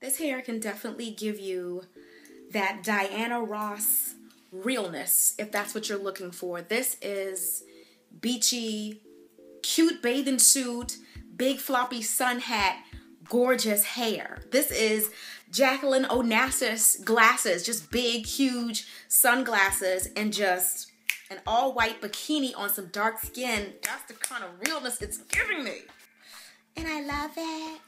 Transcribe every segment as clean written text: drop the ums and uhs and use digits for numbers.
This hair can definitely give you that Diana Ross realness, if that's what you're looking for. This is beachy, cute bathing suit, big floppy sun hat, gorgeous hair. This is Jacqueline Onassis glasses, just big, huge sunglasses, and just an all-white bikini on some dark skin. That's the kind of realness it's giving me. And I love it.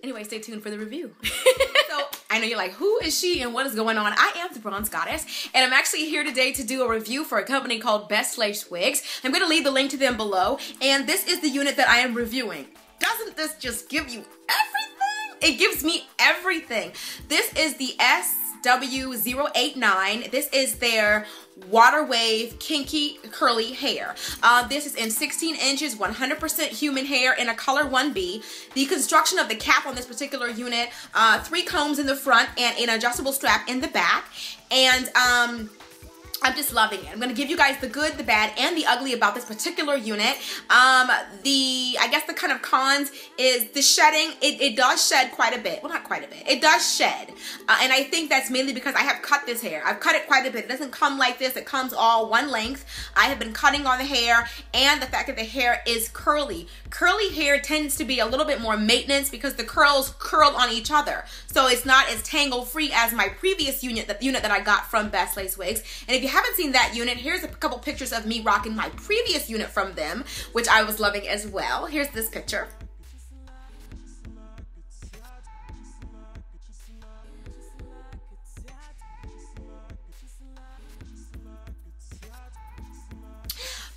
Anyway, stay tuned for the review. So, I know you're like, who is she and what is going on? I am the Bronze Goddess, and I'm actually here today to do a review for a company called Best Lace Wigs. I'm going to leave the link to them below, and this is the unit that I am reviewing. Doesn't this just give you everything? It gives me everything. This is the SW089. This is their water wave kinky curly hair. This is in 16 inches, 100% human hair in a color 1B. The construction of the cap on this particular unit, 3 combs in the front and an adjustable strap in the back. And I'm just loving it. I'm gonna give you guys the good, the bad, and the ugly about this particular unit. I guess the kind of cons is the shedding. It does shed quite a bit. Well, not quite a bit. It does shed. And I think that's mainly because I have cut this hair. I've cut it quite a bit. It doesn't come like this. It comes all one length. I have been cutting on the hair, and the fact that the hair is curly. Curly hair tends to be a little bit more maintenance because the curls curl on each other. So it's not as tangle free as my previous unit, the unit that I got from Best Lace Wigs. And if you haven't seen that unit, here's a couple pictures of me rocking my previous unit from them, which I was loving as well. Here's this picture.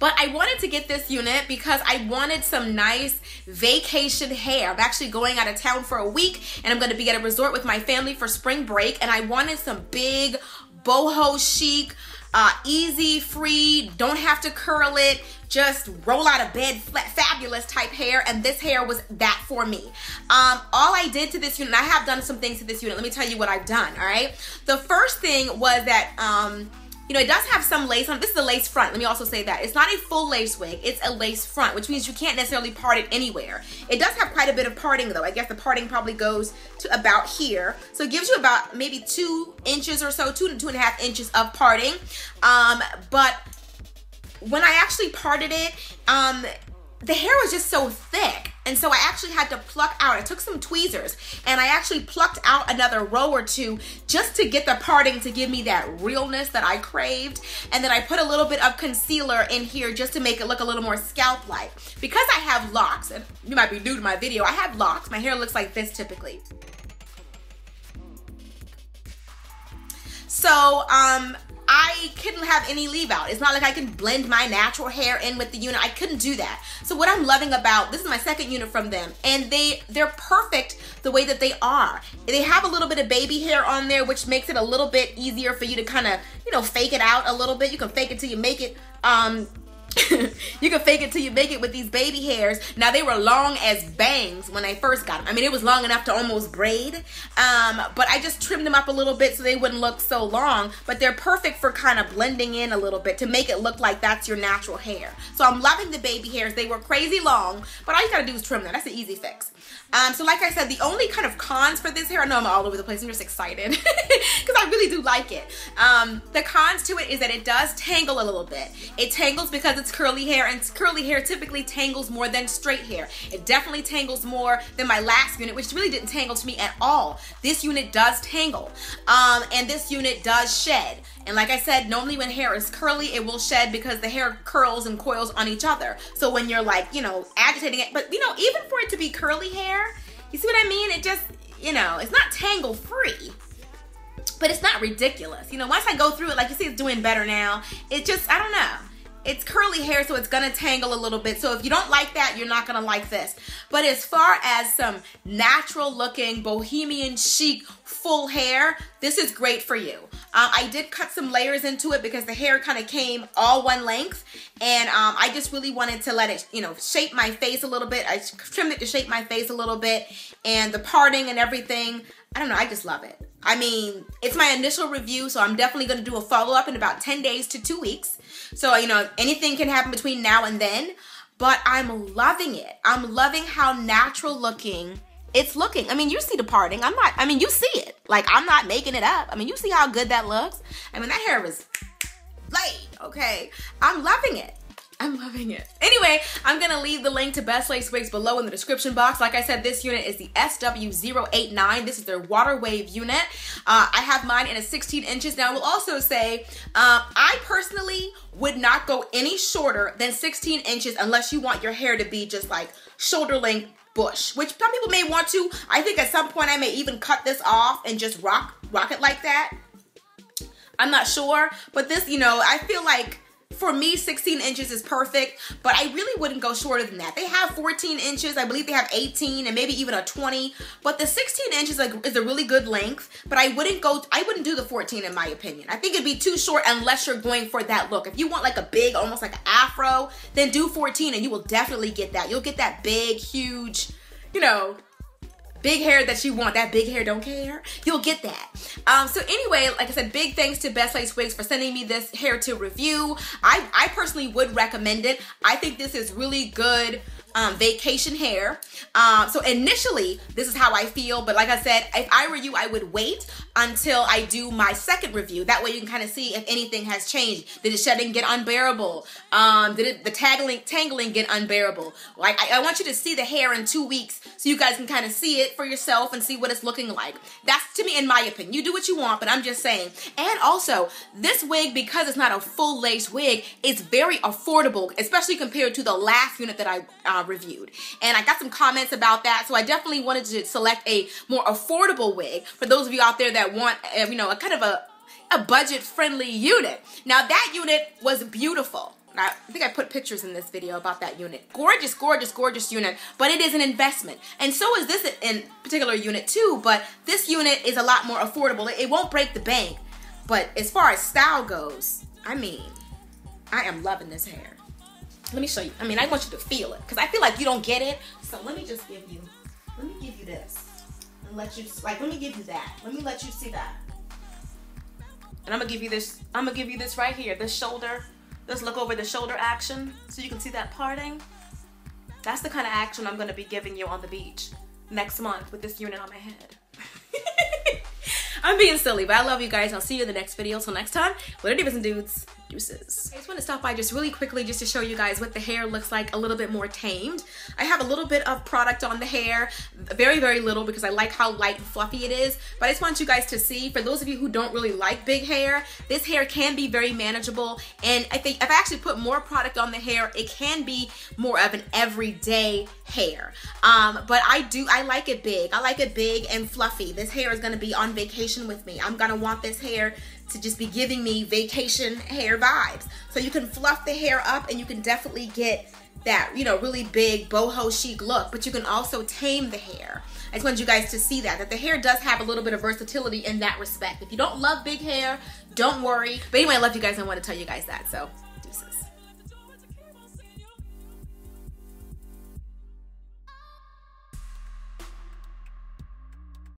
But I wanted to get this unit because I wanted some nice vacation hair. I'm actually going out of town for a week, and I'm going to be at a resort with my family for spring break, and I wanted some big boho chic, easy, free, don't have to curl it, just roll out of bed, fabulous type hair, and this hair was that for me. All I did to this unit, and I have done some things to this unit. Let me tell you what I've done, all right? The first thing was that, you know, it does have some lace on it. This is a lace front. Let me also say that. It's not a full lace wig. It's a lace front, which means you can't necessarily part it anywhere. It does have quite a bit of parting, though. I guess the parting probably goes to about here. So it gives you about maybe 2 inches or so, 2 to 2.5 inches of parting. But when I actually parted it, the hair was just so thick. And so I actually had to pluck out, I took some tweezers and I actually plucked out another row or 2 just to get the parting to give me that realness that I craved. And then I put a little bit of concealer in here just to make it look a little more scalp-like. Because I have locks, and you might be new to my video, I have locks. My hair looks like this typically. So, I couldn't have any leave out. It's not like I can blend my natural hair in with the unit. I couldn't do that. So what I'm loving about, this is my second unit from them, and they're perfect the way that they are. They have a little bit of baby hair on there, which makes it a little bit easier for you to kind of, you know, fake it out a little bit. You can fake it till you make it. You can fake it till you make it with these baby hairs. Now, they were long as bangs when I first got them. I mean, it was long enough to almost braid, but I just trimmed them up a little bit so they wouldn't look so long, but they're perfect for kind of blending in a little bit to make it look like that's your natural hair. So I'm loving the baby hairs. They were crazy long, but all you gotta do is trim them. That's an easy fix. So like I said, the only kind of cons for this hair, I know I'm all over the place, I'm just excited because I really do like it. The cons to it is that it does tangle a little bit. It tangles because it's curly hair, and curly hair typically tangles more than straight hair. It definitely tangles more than my last unit, which really didn't tangle to me at all. This unit does tangle, and this unit does shed. And like I said, normally when hair is curly, it will shed because the hair curls and coils on each other. So when you're like, you know, agitating it, but you know, even for it to be curly hair, you see what I mean? It just, you know, it's not tangle free, but it's not ridiculous. You know, once I go through it, like you see it's doing better now, it just, I don't know. It's curly hair, so it's gonna tangle a little bit. So if you don't like that, you're not gonna like this. But as far as some natural looking, bohemian chic, full hair, this is great for you. I did cut some layers into it because the hair kind of came all one length, and I just really wanted to let it, you know, shape my face a little bit. I trimmed it to shape my face a little bit, and the parting and everything, I don't know, I just love it. I mean, it's my initial review, so I'm definitely going to do a follow-up in about 10 days to 2 weeks. So, you know, anything can happen between now and then, but I'm loving it. I'm loving how natural looking it's looking, I mean, you see the parting. You see it. Like, I'm not making it up. I mean, you see how good that looks. I mean, that hair is laid, okay? I'm loving it. I'm loving it. Anyway, I'm gonna leave the link to Best Lace Wigs below in the description box. Like I said, this unit is the SW089. This is their water wave unit. I have mine in a 16 inches. Now, I will also say, I personally would not go any shorter than 16 inches unless you want your hair to be just like shoulder length bush, which some people may want to. I think at some point I may even cut this off and just rock it like that. I'm not sure, but this, you know, I feel like for me, 16 inches is perfect, but I really wouldn't go shorter than that. They have 14 inches. I believe they have 18 and maybe even a 20, but the 16 inches is a really good length, but I wouldn't do the 14 in my opinion. I think it'd be too short unless you're going for that look. If you want like a big, almost like an afro, then do 14 and you will definitely get that. You'll get that big, huge, you know, big hair that you want, that big hair don't care, you'll get that. So anyway, like I said, big thanks to Best Lace Wigs for sending me this hair to review. I personally would recommend it. I think this is really good vacation hair. So initially, this is how I feel, but like I said, if I were you, I would wait until I do my second review. That way you can kind of see if anything has changed. Did the shedding get unbearable? Did the tangling get unbearable? Like, I want you to see the hair in 2 weeks so you guys can kind of see it for yourself and see what it's looking like. That's, to me, in my opinion. You do what you want, but I'm just saying. And also, this wig, because it's not a full lace wig, it's very affordable, especially compared to the last unit that I reviewed. And I got some comments about that, so I definitely wanted to select a more affordable wig for those of you out there that want, you know, a kind of a budget-friendly unit. Now, that unit was beautiful. I think I put pictures in this video about that unit. Gorgeous, gorgeous, gorgeous unit, but it is an investment. And so is this in particular unit too, but this unit is a lot more affordable. It won't break the bank, but as far as style goes, I mean, I am loving this hair. Let me show you. I mean, I want you to feel it because I feel like you don't get it. So let me just give you, this and let you, like, let me give you that. Let me let you see that. And I'm gonna give you this right here, this shoulder. Let's look over the shoulder action so you can see that parting. That's the kind of action I'm gonna be giving you on the beach next month with this unit on my head. I'm being silly, but I love you guys. I'll see you in the next video. Till next time, later divas and dudes, deuces. I just want to stop by just really quickly just to show you guys what the hair looks like a little bit more tamed. I have a little bit of product on the hair, very, very little because I like how light and fluffy it is, but I just want you guys to see, for those of you who don't really like big hair, this hair can be very manageable, and I think if I actually put more product on the hair, it can be more of an everyday hair. But I like it big. I like it big and fluffy. This hair is gonna be on vacation with me. I'm gonna want this hair to just be giving me vacation hair vibes. So you can fluff the hair up and you can definitely get that, you know, really big boho chic look, but you can also tame the hair. I just wanted you guys to see that the hair does have a little bit of versatility in that respect. If you don't love big hair, don't worry. But anyway, I love you guys and I want to tell you guys that. So